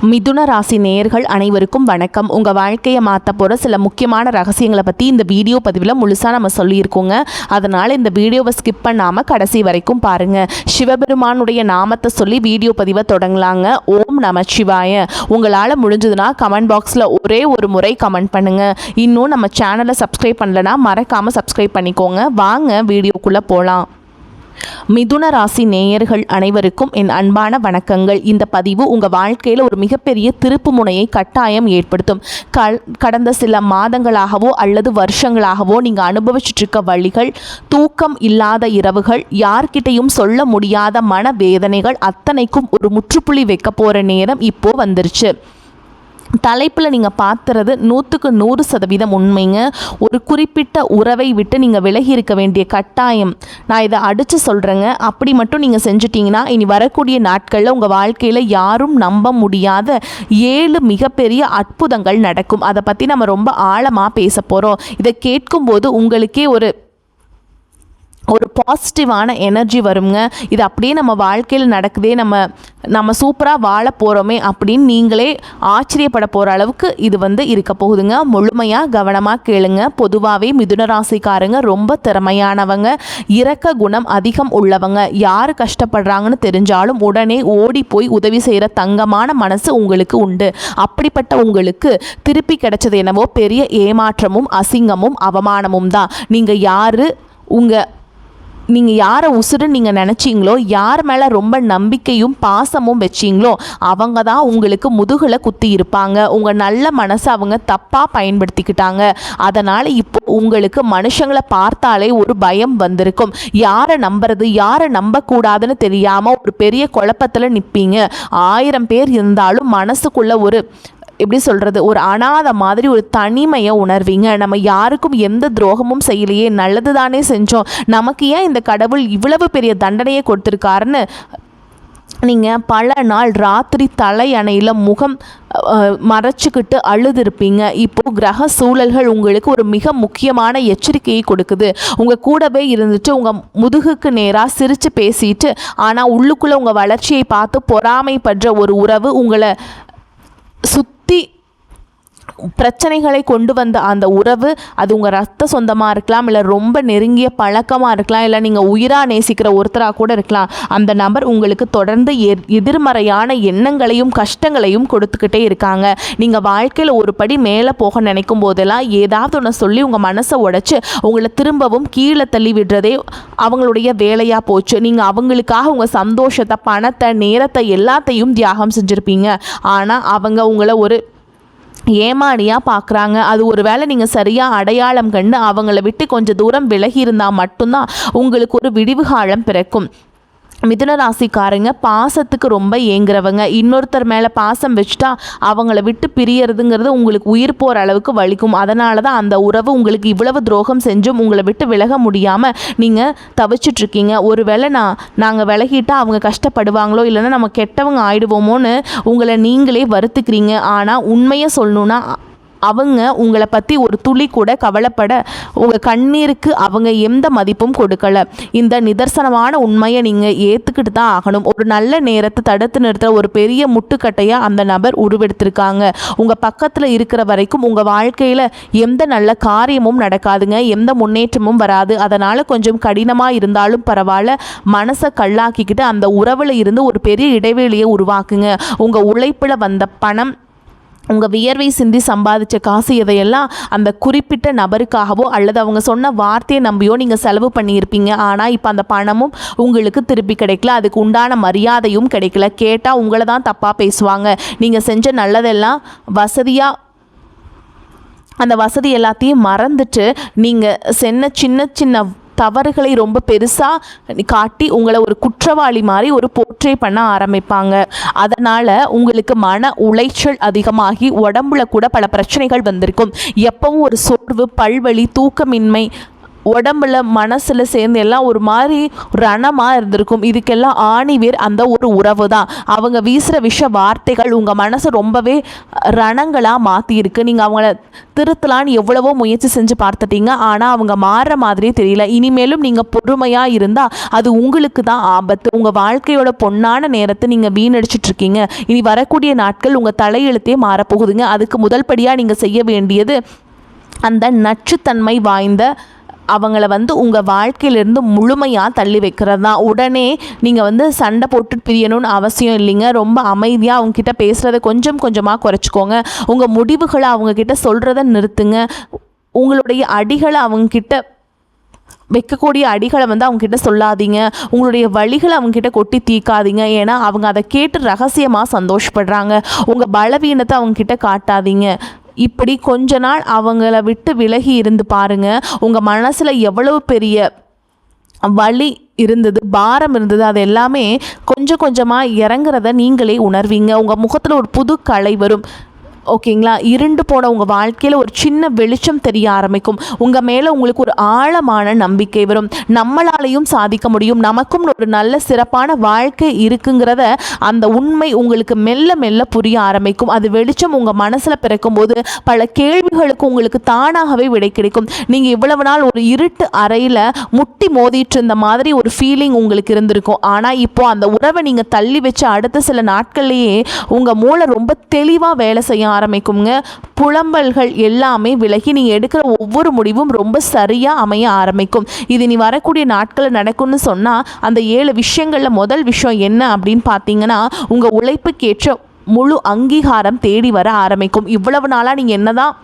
மிதுன ராசி நேயர்கள் அனைவருக்கும் வணக்கம். உங்கள் வாழ்க்கையை மாற்ற போகிற சில முக்கியமான ரகசியங்களை பற்றி இந்த வீடியோ பதிவில் முழுசாக நம்ம சொல்லியிருக்கோங்க. அதனால் இந்த வீடியோவை ஸ்கிப் பண்ணாமல் கடைசி வரைக்கும் பாருங்கள். சிவபெருமானுடைய நாமத்தை சொல்லி வீடியோ பதிவை தொடங்கலாங்க. ஓம் நம சிவாய. உங்களால் முடிஞ்சதுன்னா கமெண்ட் பாக்ஸில் ஒரே ஒரு முறை கமெண்ட் பண்ணுங்கள். இன்னும் நம்ம சேனலை சப்ஸ்கிரைப் பண்ணலைன்னா மறக்காமல் சப்ஸ்கிரைப் பண்ணிக்கோங்க. வாங்க வீடியோக்குள்ளே போகலாம். மிதுன ராசி நேயர்கள் அனைவருக்கும் என் அன்பான வணக்கங்கள். இந்த பதிவு உங்கள் வாழ்க்கையில் ஒரு மிகப்பெரிய திருப்பு முனையை கட்டாயம் ஏற்படுத்தும். கடந்த சில மாதங்களாகவோ அல்லது வருஷங்களாகவோ நீங்கள் அனுபவிச்சுட்டு இருக்க வழிகள், தூக்கம் இல்லாத இரவுகள், யார்கிட்டையும் சொல்ல முடியாத மனவேதனைகள் அத்தனைக்கும் ஒரு முற்றுப்புள்ளி வைக்க போகிற நேரம் இப்போ வந்துருச்சு. தலைப்பில் நீங்கள் பார்த்துறது 100% உண்மைங்க. ஒரு குறிப்பிட்ட உறவை விட்டு நீங்கள் விலகி இருக்க வேண்டிய கட்டாயம். நான் இதை அடித்து சொல்கிறேங்க. அப்படி மட்டும் நீங்கள் செஞ்சிட்டிங்கன்னா இனி வரக்கூடிய நாட்களில் உங்கள் வாழ்க்கையில் யாரும் நம்ப முடியாத 7 மிகப்பெரிய அற்புதங்கள் நடக்கும். அதை பற்றி நம்ம ரொம்ப ஆழமாக பேச போகிறோம். இதை கேட்கும்போது உங்களுக்கே ஒரு பாசிட்டிவான எனர்ஜி வருங்க. இது அப்படியே நம்ம வாழ்க்கையில் நடக்குதே, நம்ம சூப்பராக வாழ போகிறோமே அப்படின்னு நீங்களே ஆச்சரியப்பட போகிற அளவுக்கு இது இருக்க போகுதுங்க. முழுமையாக கவனமாக கேளுங்க. பொதுவாகவே மிதுன ராசிக்காரங்க ரொம்ப திறமையானவங்க, இரக்க குணம் அதிகம் உள்ளவங்க. யார் கஷ்டப்படுறாங்கன்னு தெரிஞ்சாலும் உடனே ஓடி போய் உதவி செய்கிற தங்கமான மனசு உங்களுக்கு உண்டு. அப்படிப்பட்ட உங்களுக்கு திருப்பி கிடைச்சது என்னவோ பெரிய ஏமாற்றமும் அசிங்கமும் அவமானமும் தான். நீங்கள் யாரை உசுருன்னு நீங்கள் நினச்சிங்களோ, யார் மேலே ரொம்ப நம்பிக்கையும் பாசமும் வச்சிங்களோ அவங்க தான் உங்களுக்கு முதுகில் குத்தி இருப்பாங்க. உங்கள் நல்ல மனசை அவங்க தப்பாக பயன்படுத்திக்கிட்டாங்க. அதனால் இப்போ உங்களுக்கு மனுஷங்களை பார்த்தாலே ஒரு பயம் வந்திருக்கும். யாரை நம்புறது, யாரை நம்பக்கூடாதுன்னு தெரியாமல் ஒரு பெரிய குழப்பத்தில் நிற்பீங்க. 1000 பேர் இருந்தாலும் மனசுக்குள்ள ஒரு அனாதை மாதிரி ஒரு தனிமையை உணர்வீங்க. நம்ம யாருக்கும் எந்த துரோகமும் செய்யலையே, நல்லது தானே செஞ்சோம், நமக்கு ஏன் இந்த கடவுள் இவ்வளவு பெரிய தண்டனையை கொடுத்துருக்காருன்னு நீங்கள் பல நாள் ராத்திரி தலையணையில் முகம் மறைச்சிக்கிட்டு அழுதுருப்பீங்க. இப்போது கிரக சூழல்கள் உங்களுக்கு ஒரு மிக முக்கியமான எச்சரிக்கையை கொடுக்குது. உங்கள் கூடவே இருந்துட்டு உங்கள் முதுகுக்கு நேராக சிரித்து பேசிட்டு ஆனால் உள்ளுக்குள்ளே உங்கள் வளர்ச்சியை பார்த்து பொறாமைப்படுற ஒரு உறவு உங்களை சுற்றி பிரச்சனைகளை கொண்டு வந்த அந்த உறவு, அது உங்கள் ரத்த சொந்தமாக இருக்கலாம், இல்லை ரொம்ப நெருங்கிய பழக்கமாக இருக்கலாம், இல்லை நீங்கள் உயிராக நேசிக்கிற ஒருத்தராக கூட இருக்கலாம். அந்த நபர் உங்களுக்கு தொடர்ந்து எதிர்மறையான எண்ணங்களையும் கஷ்டங்களையும் கொடுத்துக்கிட்டே இருக்காங்க. நீங்கள் வாழ்க்கையில் ஒரு படி மேலே போக நினைக்கும் போதெல்லாம் ஏதாவது ஒன்று சொல்லி உங்கள் மனசை உடைச்சி உங்களை திரும்பவும் கீழே தள்ளி விடுறதே அவங்களுடைய வேலையாக போச்சு. நீங்கள் அவங்களுக்காக உங்கள் சந்தோஷத்தை, பணத்தை, நேரத்தை எல்லாத்தையும் தியாகம் செஞ்சுருப்பீங்க. ஆனால் அவங்க உங்களை ஒரு ஏமானியாக பார்க்குறாங்க. அது ஒரு வேளை நீங்கள் சரியாக அடையாளம் கண்டு அவங்கள விட்டு கொஞ்சம் தூரம் விலகி இருந்தால் மட்டும்தான் உங்களுக்கு ஒரு விடிவு காலம் பிறக்கும். மிதுன ராசிக்காரங்க பாசத்துக்கு ரொம்ப ஏங்குறவங்க. இன்னொருத்தர் மேலே பாசம் வச்சுட்டா அவங்கள விட்டு பிரியறதுங்கிறது உங்களுக்கு உயிர் போகிற அளவுக்கு வலிக்கும். அதனால தான் அந்த உறவு உங்களுக்கு இவ்வளவு துரோகம் செஞ்சும் உங்களை விட்டு விலக முடியாமல் நீங்கள் தவிச்சிட்ருக்கீங்க. ஒருவேளை நாங்கள் விலகிட்டால் அவங்க கஷ்டப்படுவாங்களோ, இல்லைன்னா நம்ம கெட்டவங்க ஆயிடுவோமோன்னு உங்களை நீங்களே வருத்துக்கிறீங்க. ஆனால் உண்மையை சொல்லணுன்னா அவங்க உங்களை பற்றி ஒரு துளி கூட கவலைப்பட உங்கள் கண்ணீருக்கு அவங்க எந்த மதிப்பும் கொடுக்கலை. இந்த நிதர்சனமான உண்மையை நீங்கள் ஏற்றுக்கிட்டு தான் ஆகணும். ஒரு நல்ல நேரத்தை தடுத்து நிறுத்த ஒரு பெரிய முட்டுக்கட்டையாக அந்த நபர் உருவெடுத்திருக்காங்க. உங்கள் பக்கத்தில் இருக்கிற வரைக்கும் உங்கள் வாழ்க்கையில் எந்த நல்ல காரியமும் நடக்காதுங்க, எந்த முன்னேற்றமும் வராது. அதனால் கொஞ்சம் கடினமாக இருந்தாலும் பரவாயில்ல, மனசை கல்லாக்கிக்கிட்டு அந்த உறவில் இருந்து ஒரு பெரிய இடைவெளியை உருவாக்குங்க. உங்கள் உழைப்பில் வந்த பணம், உங்கள் வியர்வை சிந்தி சம்பாதிச்ச காசு, இதையெல்லாம் அந்த குறிப்பிட்ட நபருக்காகவோ அல்லது அவங்க சொன்ன வார்த்தையை நம்பியோ நீங்கள் செலவு பண்ணியிருப்பீங்க. ஆனால் இப்போ அந்த பணமும் உங்களுக்கு திருப்பி கிடைக்கல, அதுக்கு உண்டான மரியாதையும் கிடைக்கல. கேட்டால் உங்களை தான் தப்பாக பேசுவாங்க. நீங்கள் செஞ்ச நல்லதெல்லாம் அந்த வசதி எல்லாத்தையும் மறந்துட்டு நீங்கள் சின்ன சின்ன தவறுகளை ரொம்ப பெருசாக காட்டி உங்களை ஒரு குற்றவாளி மாதிரி ஒரு போர்ட்ரே பண்ண ஆரம்பிப்பாங்க. அதனால் உங்களுக்கு மன உளைச்சல் அதிகமாகி உடம்புல கூட பல பிரச்சனைகள் வந்திருக்கும். எப்பவும் ஒரு சோர்வு, பல்வலி, தூக்கமின்மை, உடம்புல மனசில் சேர்ந்து எல்லாம் ஒரு மாதிரி ரணமாக இருந்திருக்கும். இதுக்கெல்லாம் ஆணிவேர் அந்த ஒரு உறவு தான். அவங்க வீசுகிற வார்த்தைகள் உங்கள் மனசை ரொம்பவே ரணங்களாக மாற்றியிருக்கு. நீங்கள் அவங்கள திருத்தலான்னு எவ்வளவோ முயற்சி செஞ்சு பார்த்துட்டீங்க, ஆனால் அவங்க மாறுற மாதிரியே தெரியல. இனிமேலும் நீங்கள் பொறுமையாக இருந்தால் அது உங்களுக்கு தான் ஆபத்து. உங்கள் வாழ்க்கையோட பொன்னான நேரத்தை நீங்கள் வீணடிச்சிட்ருக்கீங்க. இனி வரக்கூடிய நாட்கள் உங்கள் தலையெழுத்தே மாறப்போகுதுங்க. அதுக்கு முதல் படியாக நீங்கள் செய்ய வேண்டியது அந்த நச்சுத்தன்மை வாய்ந்த அவங்கள உங்கள் வாழ்க்கையிலேருந்து முழுமையாக தள்ளி வைக்கிறது தான். உடனே நீங்கள் சண்டை போட்டு பிரியணும்னு அவசியம் இல்லைங்க. ரொம்ப அமைதியாக அவங்கக்கிட்ட பேசுகிறத கொஞ்சம் கொஞ்சமாக குறைச்சிக்கோங்க. உங்கள் முடிவுகளை அவங்கக்கிட்ட சொல்கிறத நிறுத்துங்க. உங்களுடைய அடிகளை அவங்கக்கிட்ட வைக்கக்கூடிய அடிகளை அவங்கக்கிட்ட சொல்லாதீங்க. உங்களுடைய வழிகளை அவங்கக்கிட்ட கொட்டி தீக்காதீங்க. ஏன்னா அவங்க அதை கேட்டு ரகசியமாக சந்தோஷப்படுறாங்க. உங்கள் பலவீனத்தை அவங்கக்கிட்ட காட்டாதீங்க. இப்படி கொஞ்ச நாள் அவங்கள விட்டு விலகி இருந்து பாருங்கள். உங்கள் மனசில் எவ்வளவு பெரிய வலி இருந்தது, பாரம் இருந்தது, அது எல்லாமே கொஞ்சம் கொஞ்சமாக இறங்குறத நீங்களே உணர்வீங்க. உங்கள் முகத்தில் ஒரு புது கலை வரும். ஓகேங்களா? இருண்டு போன உங்கள் வாழ்க்கையில் ஒரு சின்ன வெளிச்சம் தெரிய ஆரம்பிக்கும். உங்கள் மேலே உங்களுக்கு ஒரு ஆழமான நம்பிக்கை வரும். நம்மளாலையும் சாதிக்க முடியும், நமக்கும் ஒரு நல்ல சிறப்பான வாழ்க்கை இருக்குங்கிறத அந்த உண்மை உங்களுக்கு மெல்ல மெல்ல புரிய ஆரம்பிக்கும். அது வெளிச்சம் உங்கள் மனசில் பிறக்கும்போது பல கேள்விகளுக்கு உங்களுக்கு தானாகவே விடை கிடைக்கும். நீங்கள் இவ்வளவு நாள் ஒரு இருட்டு அறையில் முட்டி மோதிட்டு இருந்த மாதிரி ஒரு ஃபீலிங் உங்களுக்கு இருந்திருக்கும். ஆனால் இப்போது அந்த உறவை நீங்கள் தள்ளி வச்சு அடுத்த சில நாட்கள்லேயே உங்கள் மூளை ரொம்ப தெளிவாக வேலை செய்ய ஆரம்பிக்குங்க. புலம்பல்கள் எல்லாமே விலகி நீங்கள் எடுக்கிற ஒவ்வொரு முடிவும் ரொம்ப சரியாக அமைய ஆரம்பிக்கும். இது நீ வரக்கூடிய நாட்களில் நடக்கும்னு சொன்னால் அந்த 7 விஷயங்களில் முதல் விஷயம் என்ன அப்படின்னு பார்த்தீங்கன்னா, உங்கள் உழைப்புக்கேற்ற முழு அங்கீகாரம் தேடி வர ஆரம்பிக்கும். இவ்வளவு நாளாக நீங்கள் என்னதான்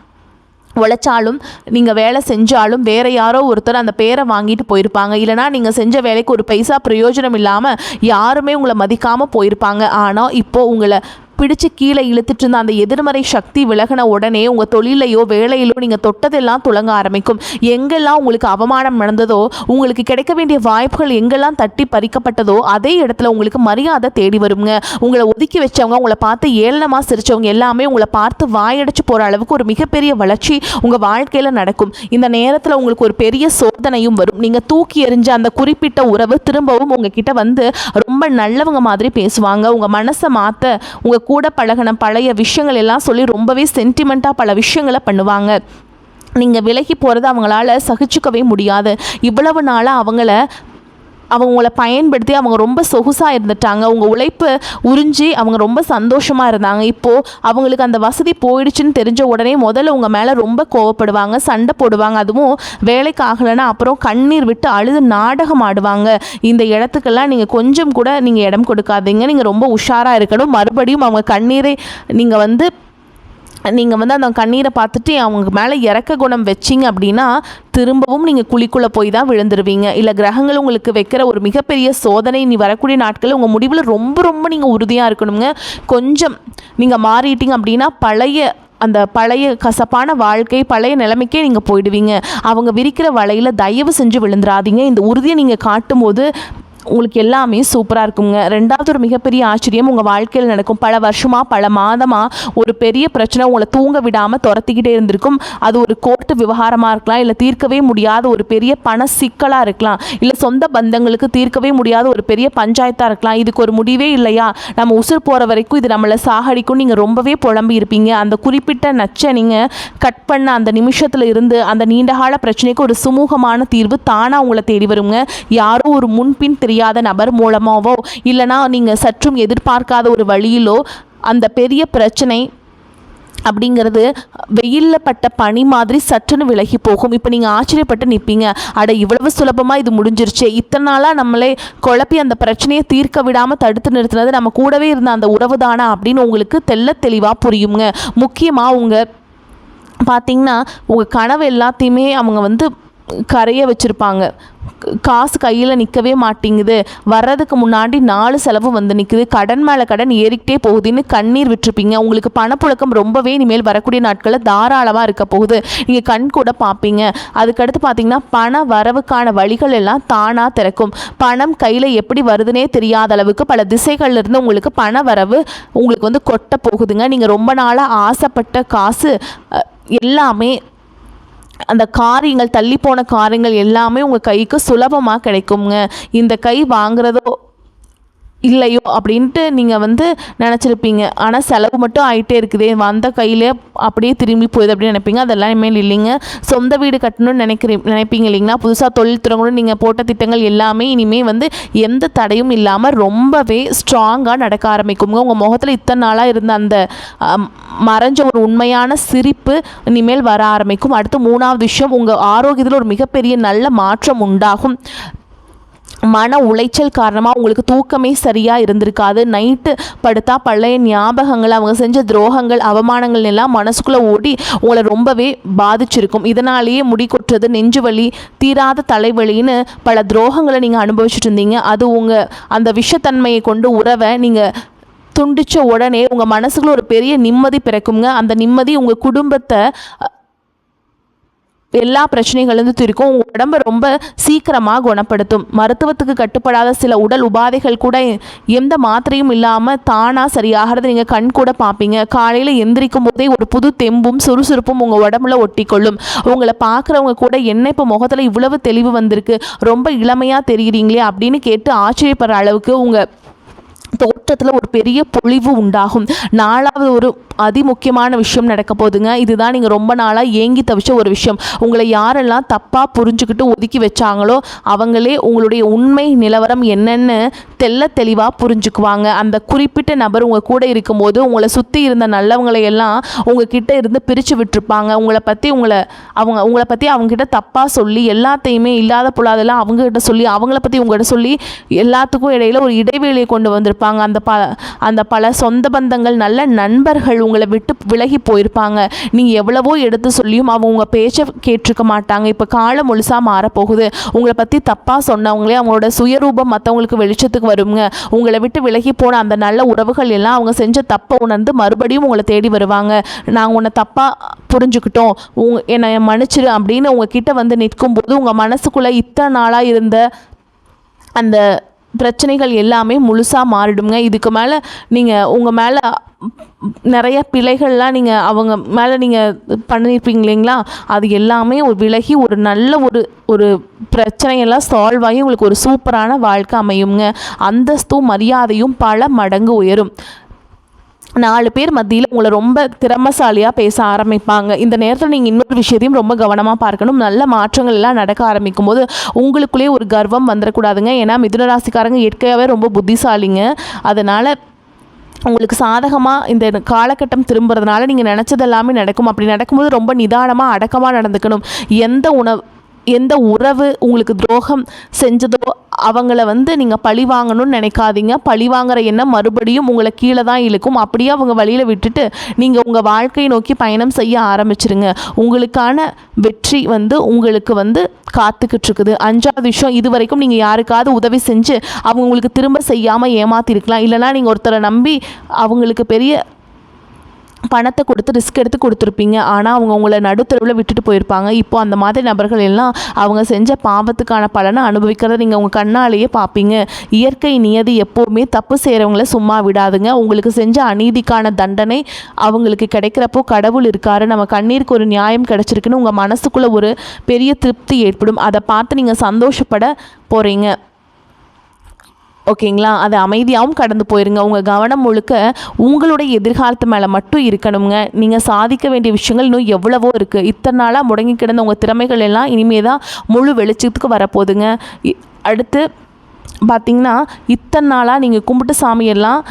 உழைச்சாலும் நீங்கள் வேலை செஞ்சாலும் வேறு யாரோ ஒருத்தர் அந்த பேரை வாங்கிட்டு போயிருப்பாங்க. இல்லைனா நீங்கள் செஞ்ச வேலைக்கு ஒரு பைசா பிரயோஜனம் இல்லாமல் யாருமே உங்களை மதிக்காமல் போயிருப்பாங்க. ஆனால் இப்போது உங்களை பிடிச்சு கீழே இழுத்துட்டு இருந்த அந்த எதிர்மறை சக்தி விலகின உடனே உங்கள் தொழிலையோ வேலையிலோ நீங்கள் தொட்டதெல்லாம் துளங்க ஆரம்பிக்கும். எங்கெல்லாம் உங்களுக்கு அவமானம் நடந்ததோ, உங்களுக்கு கிடைக்க வேண்டிய வாய்ப்புகள் எங்கெல்லாம் தட்டி பறிக்கப்பட்டதோ அதே இடத்துல உங்களுக்கு மரியாதை தேடி வருங்க. உங்களை ஒதுக்கி வச்சவங்க, உங்களை பார்த்து ஏளனமாக சிரித்தவங்க எல்லாமே உங்களை பார்த்து வாயடைச்சு போகிற அளவுக்கு ஒரு மிகப்பெரிய வளர்ச்சி உங்கள் வாழ்க்கையில் நடக்கும். இந்த நேரத்தில் உங்களுக்கு ஒரு பெரிய சோதனையும் வரும். நீங்கள் தூக்கி எறிஞ்ச அந்த குறிப்பிட்ட உறவு திரும்பவும் உங்ககிட்ட ரொம்ப நல்லவங்க மாதிரி பேசுவாங்க. உங்கள் மனசை மாற்ற உங்கள் கூட பழகின பழைய விஷயங்கள் எல்லாம் சொல்லி ரொம்பவே சென்டிமெண்ட்டாக பல விஷயங்களை பண்ணுவாங்க. நீங்கள் விலகி போகிறத அவங்களால சகிச்சுக்கவே முடியாது. இவ்வளவு நாளாக அவங்கள பயன்படுத்தி அவங்க ரொம்ப சொகுசாக இருந்துட்டாங்க. உங்கள் உழைப்பு உறிஞ்சி அவங்க ரொம்ப சந்தோஷமாக இருந்தாங்க. இப்போது அவங்களுக்கு அந்த வசதி போயிடுச்சுன்னு தெரிஞ்ச உடனே முதல்ல உங்கள் மேலே ரொம்ப கோவப்படுவாங்க, சண்டை போடுவாங்க. அதுவும் வேலைக்கு ஆகலைன்னா அப்புறம் கண்ணீர் விட்டு அழுது நாடகம் ஆடுவாங்க. இந்த இடத்துக்கெல்லாம் நீங்கள் கொஞ்சம் கூட நீங்கள் இடம் கொடுக்காதீங்க. நீங்கள் ரொம்ப உஷாராக இருக்கணும். மறுபடியும் அவங்க கண்ணீரை நீங்கள் அந்த கண்ணீரை பார்த்துட்டு அவங்க மேலே இறக்க குணம் வச்சிங்க அப்படின்னா திரும்பவும் நீங்கள் குழிக்குள்ளே போய் தான் விழுந்துருவீங்க. இல்லை கிரகங்கள் உங்களுக்கு வைக்கிற ஒரு மிகப்பெரிய சோதனை நீ வரக்கூடிய நாட்களில் உங்கள் முடிவில் ரொம்ப ரொம்ப நீங்கள் உறுதியாக இருக்கணுங்க. கொஞ்சம் நீங்கள் மாறிட்டீங்க அப்படின்னா பழைய கசப்பான வாழ்க்கை, பழைய நிலைமைக்கே நீங்கள் போயிடுவீங்க. அவங்க விரிக்கிற வலையில் தயவு செஞ்சு விழுந்துடாதீங்க. இந்த உறுதியை நீங்கள் காட்டும் போது உங்களுக்கு எல்லாமே சூப்பராக இருக்குங்க. ரெண்டாவது ஒரு மிகப்பெரிய ஆச்சரியம் உங்கள் வாழ்க்கையில் நடக்கும். பல வருஷமாக பல மாதமாக ஒரு பெரிய பிரச்சனை உங்களை தூங்க விடாமல் துரத்திக்கிட்டே இருந்திருக்கும். அது ஒரு கோர்ட்டு விவகாரமாக இருக்கலாம், இல்லை தீர்க்கவே முடியாத ஒரு பெரிய பண சிக்கலாக இருக்கலாம், இல்லை சொந்த பந்தங்களுக்கு தீர்க்கவே முடியாத ஒரு பெரிய பஞ்சாயத்தாக இருக்கலாம். இதுக்கு ஒரு முடிவே இல்லையா, நம்ம உசுர் போகிற வரைக்கும் இது நம்மளை சாகடிக்கும், நீங்கள் ரொம்பவே புலம்பி இருப்பீங்க. அந்த குறிப்பிட்ட நச்சை நீங்கள் கட் பண்ண அந்த நிமிஷத்தில் இருந்து அந்த நீண்டகால பிரச்சனைக்கு ஒரு சுமூகமான தீர்வு தானாக உங்களை தேடி வருங்க. யாரோ ஒரு முன்பின் தெரியாத நபர் மூலமாவோ இல்லைனா நீங்கள் சற்றும் எதிர்பார்க்காத ஒரு வழியிலோ அந்த பெரிய பிரச்சனை அப்படிங்கிறது வெயிலில் பட்ட பனி மாதிரி சற்றுன்னு விலகி போகும். இப்போ நீங்கள் ஆச்சரியப்பட்டு நிற்பீங்க, அட இவ்வளவு சுலபமாக இது முடிஞ்சிருச்சு, இத்தனை நாளாக நம்மளே குழப்பி அந்த பிரச்சனையை தீர்க்க விடாமல் தடுத்து நிறுத்தினது நம்ம கூடவே இருந்த அந்த உறவு தானா அப்படின்னு உங்களுக்கு தெளிவாக புரியுங்க. முக்கியமாக பார்த்தீங்கன்னா உங்கள் கனவு எல்லாத்தையுமே அவங்க கரைய வச்சுருப்பாங்க. காசு கையில் நிற்கவே மாட்டேங்குது, வர்றதுக்கு முன்னாடி 4 செலவு நிற்குது, கடன் மேலே கடன் ஏறிக்கிட்டே போகுதுன்னு கண்ணீர் விட்டுருப்பீங்க. உங்களுக்கு பணப்புழக்கம் ரொம்பவே இனிமேல் வரக்கூடிய நாட்களில் தாராளமாக இருக்க போகுது. நீங்கள் கண் கூட பார்ப்பீங்க. அதுக்கடுத்து பார்த்தீங்கன்னா பண வரவுக்கான வழிகள் எல்லாம் தானாக திறக்கும். பணம் கையில் எப்படி வருதுன்னே தெரியாத அளவுக்கு பல திசைகள்லேருந்து உங்களுக்கு பண வரவு உங்களுக்கு கொட்ட போகுதுங்க. நீங்கள் ரொம்ப நாளாக ஆசைப்பட்ட காசு எல்லாமே அந்த காரியங்கள் தள்ளி போன காரியங்கள் எல்லாமே உங்கள் கைக்கு சுலபமாக கிடைக்குங்க. இந்த கை வாங்குறதோ இல்லையோ அப்படின்ட்டு நீங்கள் வந்து நினச்சிருப்பீங்க. ஆனால் செலவு மட்டும் ஆகிட்டே இருக்குதே, வந்த கையிலே அப்படியே திரும்பி போகுது அப்படின்னு நினைப்பீங்க. அதெல்லாம் இனிமேல் இல்லைங்க. சொந்த வீடு கட்டணும்னு நினைப்பீங்க இல்லைங்களா? புதுசாக தொழில் தொடங்கணும்னு நீங்கள் போட்ட திட்டங்கள் எல்லாமே இனிமேல் வந்து எந்த தடையும் இல்லாமல் ரொம்பவே ஸ்ட்ராங்காக நடக்க ஆரம்பிக்குங்க. உங்கள் முகத்தில் இத்தனை நாளாக இருந்த அந்த மறைஞ்ச ஒரு உண்மையான சிரிப்பு இனிமேல் வர ஆரம்பிக்கும். அடுத்து 3வது விஷயம், உங்கள் ஆரோக்கியத்தில் ஒரு மிகப்பெரிய நல்ல மாற்றம் உண்டாகும். மன உளைச்சல் காரணமாக உங்களுக்கு தூக்கமே சரியாக இருந்திருக்காது. நைட்டு படுத்தா பழைய ஞாபகங்கள், அவங்க செஞ்ச துரோகங்கள், அவமானங்கள் எல்லாம் மனசுக்குள்ளே ஓடி உங்களை ரொம்பவே பாதிச்சிருக்கும். இதனாலேயே முடி கொட்டுறது, நெஞ்சு வலி, தீராத தலைவலின்னு பல துரோகங்களை நீங்கள் அனுபவிச்சுட்டு இருந்தீங்க. அது உங்கள் அந்த விஷத்தன்மையை கொண்டு உறவை நீங்கள் துண்டித்த உடனே உங்கள் மனசுக்குள்ள ஒரு பெரிய நிம்மதி பிறக்குங்க. அந்த நிம்மதி உங்கள் குடும்பத்தை எல்லா பிரச்சனைகள்லேருந்து தீர்க்கும். உங்கள் உடம்பை ரொம்ப சீக்கிரமாக குணப்படுத்தும். மருத்துவத்துக்கு கட்டுப்படாத சில உடல் உபாதைகள் கூட எந்த மாத்திரையும் இல்லாமல் தானாக சரியாகிறது நீங்கள் கண் கூட பார்ப்பீங்க. காலையில் எந்திரிக்கும் போதே ஒரு புது தெம்பும் சுறுசுறுப்பும் உங்கள் உடம்புல ஒட்டிக்கொள்ளும். உங்களை பார்க்குறவங்க கூட என்ன இப்போ முகத்தில் இவ்வளவு தெளிவு வந்திருக்கு, ரொம்ப இளமையாக தெரிகிறீங்களே அப்படின்னு கேட்டு ஆச்சரியப்படுற அளவுக்கு உங்கள் தோற்றத்தில் ஒரு பெரிய பொலிவு உண்டாகும். 4வது ஒரு அதிமுக்கியமான விஷயம் நடக்க போகுதுங்க. இதுதான் நீங்கள் ரொம்ப நாளாக ஏங்கி தவிச்ச ஒரு விஷயம். உங்களை யாரெல்லாம் தப்பாக புரிஞ்சுக்கிட்டு ஒதுக்கி வச்சாங்களோ அவங்களே உங்களுடைய உண்மை நிலவரம் என்னென்னு தெளிவாக புரிஞ்சுக்குவாங்க. அந்த குறிப்பிட்ட நபர் உங்கள் கூட இருக்கும்போது உங்களை சுற்றி இருந்த நல்லவங்களை எல்லாம் உங்ககிட்ட இருந்து பிரித்து விட்டுருப்பாங்க. உங்களை பற்றி அவங்ககிட்ட தப்பாக சொல்லி எல்லாத்தையுமே இல்லாத பொல்லாதெல்லாம் அவங்ககிட்ட சொல்லி அவங்கள பற்றி உங்கள்கிட்ட சொல்லி எல்லாத்துக்கும் இடையில ஒரு இடைவெளியை கொண்டு வந்திருப்பாங்க. அந்த பல சொந்த பந்தங்கள், நல்ல நண்பர்கள் உங்களை விட்டு விலகி போயிருப்பாங்க. நீங்கள் எவ்வளவோ எடுத்து சொல்லியும் அவங்க உங்கள் பேச்சை கேட்டிருக்க மாட்டாங்க. இப்போ காலம் முழுசாக மாறப்போகுது. உங்களை பற்றி தப்பாக சொன்னவங்களே அவங்களோட சுயரூபம் மற்றவங்களுக்கு வெளிச்சத்துக்கு வருங்க. உங்களை விட்டு விலகி போன அந்த நல்ல உறவுகள் எல்லாம் அவங்க செஞ்ச தப்பை உணர்ந்து மறுபடியும் உங்களை தேடி வருவாங்க. நாங்கள் உன்னை தப்பாக புரிஞ்சுக்கிட்டோம், என்னை மன்னிச்சிரு அப்படின்னு உங்ககிட்ட வந்து நிற்கும்போது உங்கள் மனசுக்குள்ளே இத்தனை நாளாக இருந்த அந்த பிரச்சனைகள் எல்லாமே முழுசாக மாறிடுங்க. இதுக்கு மேலே நீங்கள் உங்கள் மேலே நிறைய பிழைகள்லாம் நீங்கள் அவங்க மேலே நீங்கள் பண்ணியிருப்பீங்க இல்லைங்களா, அது எல்லாமே ஒரு விலகி ஒரு நல்ல ஒரு பிரச்சனையெல்லாம் சால்வ் ஆகி உங்களுக்கு ஒரு சூப்பரான வாழ்க்கை அமையுங்க. அந்தஸ்தும் மரியாதையும் பல மடங்கு உயரும். 4 பேர் மத்தியில் உங்களை ரொம்ப திறமைசாலியாக பேச ஆரம்பிப்பாங்க. இந்த நேரத்தில் நீங்கள் இன்னொரு விஷயத்தையும் ரொம்ப கவனமாக பார்க்கணும். நல்ல மாற்றங்கள் எல்லாம் நடக்க ஆரம்பிக்கும் போது உங்களுக்குள்ளேயே ஒரு கர்வம் வந்துடக்கூடாதுங்க. ஏன்னா மிதுன ராசிக்காரங்க இயற்கையாகவே ரொம்ப புத்திசாலிங்க. அதனால் உங்களுக்கு சாதகமாக இந்த காலகட்டம் திரும்புறதுனால நீங்கள் நினச்சதெல்லாமே நடக்கும். அப்படி நடக்கும்போது ரொம்ப நிதானமாக அடக்கமாக நடந்துக்கணும். எந்த உறவு உங்களுக்கு துரோகம் செஞ்சதோ அவங்கள வந்து நீங்கள் பழி வாங்கணும்னு நினைக்காதீங்க. பழி வாங்குற எண்ணம் மறுபடியும் உங்களை கீழே தான் இழுக்கும். அப்படியே அவங்க வழியில் விட்டுட்டு நீங்கள் உங்கள் வாழ்க்கையை நோக்கி பயணம் செய்ய ஆரம்பிச்சிருங்க. உங்களுக்கான வெற்றி வந்து உங்களுக்கு வந்து காத்துக்கிட்டு இருக்குது. 5வது விஷயம், இது வரைக்கும் நீங்கள் யாருக்காவது உதவி செஞ்சு அவங்க உங்களுக்கு திரும்ப செய்யாமல் ஏமாற்றிருக்கலாம். இல்லைனா நீங்கள் ஒருத்தரை நம்பி அவங்களுக்கு பெரிய பணத்தை கொடுத்து ரிஸ்க் எடுத்து கொடுத்துருப்பீங்க. ஆனால் அவங்க உங்களை நடுத்தருவில் விட்டுட்டு போயிருப்பாங்க. இப்போ அந்த மாதிரி நபர்கள் எல்லாம் அவங்க செஞ்ச பாவத்துக்கான பலனை அனுபவிக்கிறத நீங்கள் உங்கள் கண்ணாலேயே பார்ப்பீங்க. இயற்கை நியதி எப்போவுமே தப்பு செய்கிறவங்கள சும்மா விடாதுங்க. உங்களுக்கு செஞ்ச அநீதிக்கான தண்டனை அவங்களுக்கு கிடைக்கிறப்போ கடவுள் இருக்காரு, நம்ம கண்ணீருக்கு ஒரு நியாயம் கிடைச்சிருக்குன்னு உங்கள் மனசுக்குள்ளே ஒரு பெரிய திருப்தி ஏற்படும். அதை பார்த்து நீங்கள் சந்தோஷப்பட போகிறீங்க. ஓகேங்களா? அது அமைதியாகவும் கடந்து போயிருங்க. உங்கள் கவனம் முழுக்க உங்களுடைய எதிர்காலத்து மேலே மட்டும் இருக்கணுங்க. நீங்கள் சாதிக்க வேண்டிய விஷயங்கள் இன்னும் எவ்வளவோ இருக்குது. இத்தனை நாளாக முடங்கி கிடந்த உங்கள் திறமைகள் எல்லாம் இனிமேல் தான் முழு வெளிச்சத்துக்கு வரப்போகுதுங்க. அடுத்து பார்த்திங்கன்னா, இத்தனை நாளாக நீங்கள் கும்பிட்டு சாமியெல்லாம்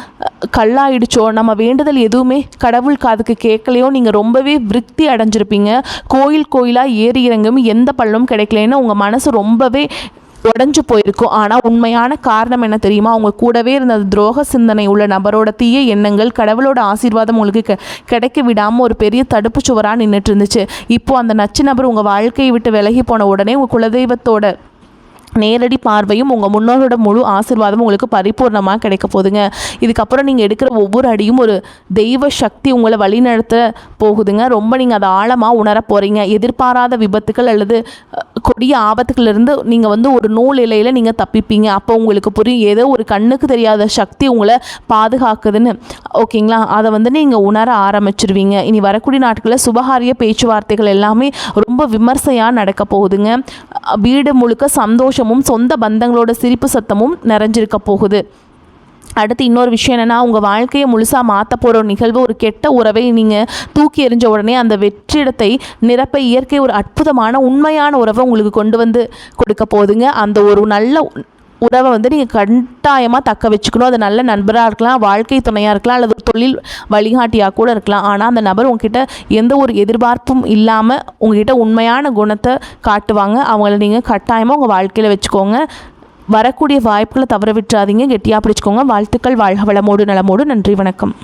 கல்லாயிடுச்சோ, நம்ம வேண்டுதல் எதுவுமே கடவுள் காதுக்கு கேட்கலையோ, நீங்கள் ரொம்பவே விருத்தி அடைஞ்சிருப்பீங்க. கோயிலாக ஏறி இறங்கும் எந்த பலனும் கிடைக்கலன்னு உங்கள் மனசு ரொம்பவே உடஞ்சு போயிருக்கும். ஆனால் உண்மையான காரணம் என்ன தெரியுமா? அவங்க கூடவே இருந்த துரோக சிந்தனை உள்ள நபரோட தீய எண்ணங்கள், கடவுளோட ஆசீர்வாதம் உங்களுக்கு கிடைக்க விடாமல் ஒரு பெரிய தடுப்பு சுவராக நின்றுட்டு இருந்துச்சு. இப்போது அந்த நச்சு நபர் உங்கள் வாழ்க்கையை விட்டு விலகி போன உடனே உங்கள் குலதெய்வத்தோட நேரடி பார்வையும் உங்கள் முன்னோரோட முழு ஆசீர்வாதமும் உங்களுக்கு பரிபூர்ணமாக கிடைக்க போகுதுங்க. இதுக்கப்புறம் நீங்கள் எடுக்கிற ஒவ்வொரு அடியும் ஒரு தெய்வ சக்தி உங்களை வழிநடத்த போகுதுங்க. ரொம்ப நீங்கள் அதை ஆழமாக உணர போகிறீங்க. எதிர்பாராத விபத்துக்கள் அல்லது கொடிய ஆபத்துக்களிலிருந்து நீங்கள் வந்து ஒரு நூல் இலையில் நீங்கள் தப்பிப்பீங்க. அப்போ உங்களுக்கு புரியும், ஏதோ ஒரு கண்ணுக்கு தெரியாத சக்தி உங்களை பாதுகாக்குதுன்னு. ஓகேங்களா? அதை வந்து நீங்கள் உணர ஆரம்பிச்சிருவீங்க. இனி வரக்கூடிய நாட்களில் சுபகாரிய பேச்சுவார்த்தைகள் எல்லாமே ரொம்ப ரொம்ப விமர்சையாக நடக்க போகுதுங்க. வீடு முழுக்க சந்தோஷமும் சொந்த பந்தங்களோட சிரிப்பு சத்தமும் நிறைஞ்சிருக்க போகுது. அடுத்து இன்னொரு விஷயம் என்னென்னா, உங்கள் வாழ்க்கையை முழுசாக மாற்ற போகிற ஒரு நிகழ்வு, ஒரு கெட்ட உறவை நீங்கள் தூக்கி எறிஞ்ச உடனே அந்த வெற்றிடத்தை நிரப்ப இயற்கை ஒரு அற்புதமான உண்மையான உறவை உங்களுக்கு கொண்டு வந்து கொடுக்க போகுதுங்க. அந்த ஒரு நல்ல உறவை வந்து நீங்கள் கட்டாயமாக தக்க வச்சுக்கணும். அது நல்ல நண்பராக இருக்கலாம், வாழ்க்கை துணையாக இருக்கலாம், அல்லது தொழில் வழிகாட்டியாக கூட இருக்கலாம். ஆனால் அந்த நபர் உங்ககிட்ட எந்த ஒரு எதிர்பார்ப்பும் இல்லாமல் உங்ககிட்ட உண்மையான குணத்தை காட்டுவாங்க. அவங்கள நீங்கள் கட்டாயமாக உங்கள் வாழ்க்கையில் வச்சுக்கோங்க. வரக்கூடிய வாய்ப்புகளை தவற விட்டுறாதீங்க. கெட்டியாக பிடிச்சிக்கோங்க. வாழ்த்துக்கள். வாழ்க வளமோடு நலமோடு. நன்றி, வணக்கம்.